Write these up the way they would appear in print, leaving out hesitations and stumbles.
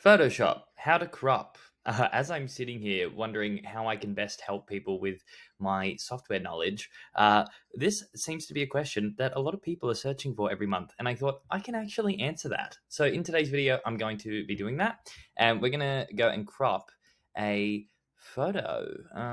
Photoshop, how to crop. As I'm sitting here wondering how I can best help people with my software knowledge, this seems to be a question that a lot of people are searching for every month. And I thought I can actually answer that. So in today's video, I'm going to be doing that. And we're going to go and crop a photo.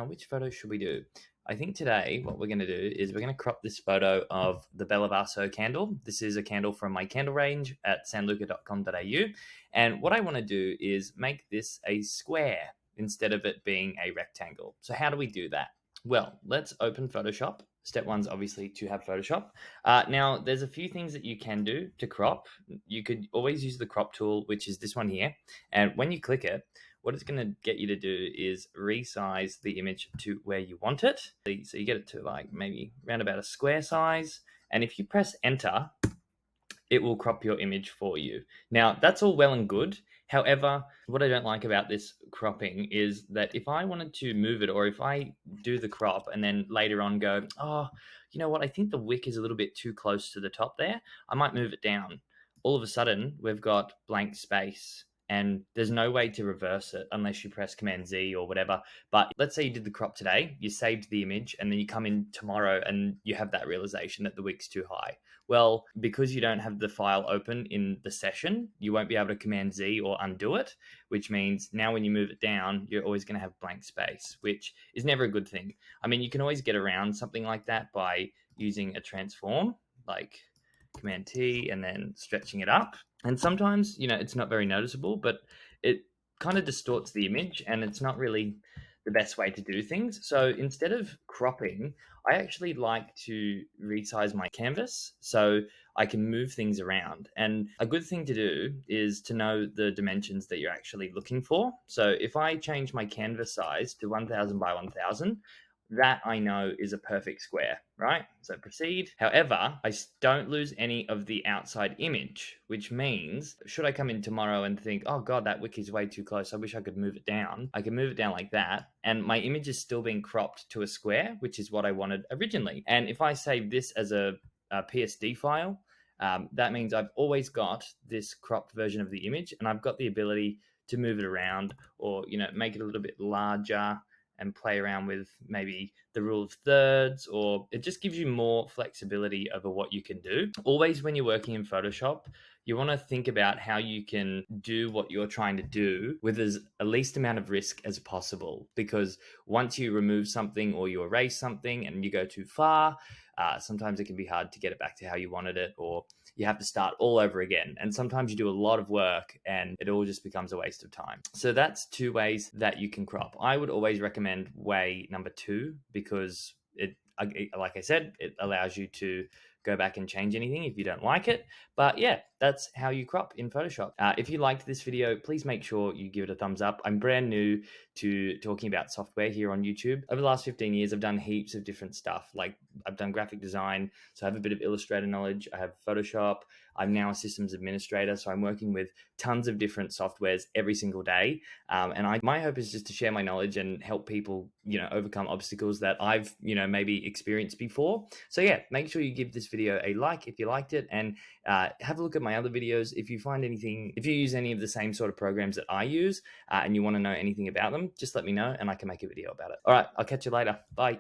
Which photo should we do? I think today what we're going to do is we're going to crop this photo of the Bella Vaso candle. This is a candle from my candle range at sanluca.com.au. And what I want to do is make this a square instead of it being a rectangle. So how do we do that? Well, let's open Photoshop. Step one's obviously to have Photoshop. Now, there's a few things that you can do to crop. You could always use the crop tool, which is this one here. And when you click it, what it's going to get you to do is resize the image to where you want it. So you get it to like maybe around about a square size. And if you press enter, it will crop your image for you. Now, that's all well and good. However, what I don't like about this cropping is that if I wanted to move it, or if I do the crop and then later on go, oh, you know what, I think the wick is a little bit too close to the top there, I might move it down. All of a sudden, we've got blank space. And there's no way to reverse it unless you press Command Z or whatever. But let's say you did the crop today, you saved the image, and then you come in tomorrow and you have that realization that the wick's too high. Well, because you don't have the file open in the session, you won't be able to Command Z or undo it, which means now when you move it down, you're always going to have blank space, which is never a good thing. I mean, you can always get around something like that by using a transform, like Command T and then stretching it up. And sometimes, it's not very noticeable, but it kind of distorts the image and it's not really the best way to do things. So instead of cropping, I actually like to resize my canvas so I can move things around. And a good thing to do is to know the dimensions that you're actually looking for. So if I change my canvas size to 1000 by 1000, that I know is a perfect square, right? So proceed. However, I don't lose any of the outside image, which means should I come in tomorrow and think, oh God, that wick is way too close, I wish I could move it down. I can move it down like that. And my image is still being cropped to a square, which is what I wanted originally. And if I save this as a PSD file, that means I've always got this cropped version of the image and I've got the ability to move it around or, make it a little bit larger and play around with maybe the rule of thirds, or it just gives you more flexibility over what you can do. Always when you're working in Photoshop, you want to think about how you can do what you're trying to do with as least amount of risk as possible. Because once you remove something or you erase something and you go too far, sometimes it can be hard to get it back to how you wanted it, or you have to start all over again. And sometimes you do a lot of work and it all just becomes a waste of time. So that's two ways that you can crop. I would always recommend way number 2 because like I said, it allows you to go back and change anything if you don't like it. But yeah, that's how you crop in Photoshop. If you liked this video, please make sure you give it a thumbs up. I'm brand new to talking about software here on YouTube. Over the last 15 years, I've done heaps of different stuff. Like I've done graphic design, so I have a bit of Illustrator knowledge. I have Photoshop. I'm now a systems administrator, so I'm working with tons of different softwares every single day. And my hope is just to share my knowledge and help people, overcome obstacles that I've, maybe experienced before. So yeah, make sure you give this video a like if you liked it, and have a look at my other videos. If you find anything, if you use any of the same sort of programs that I use and you want to know anything about them, just let me know and I can make a video about it. All right, I'll catch you later. Bye.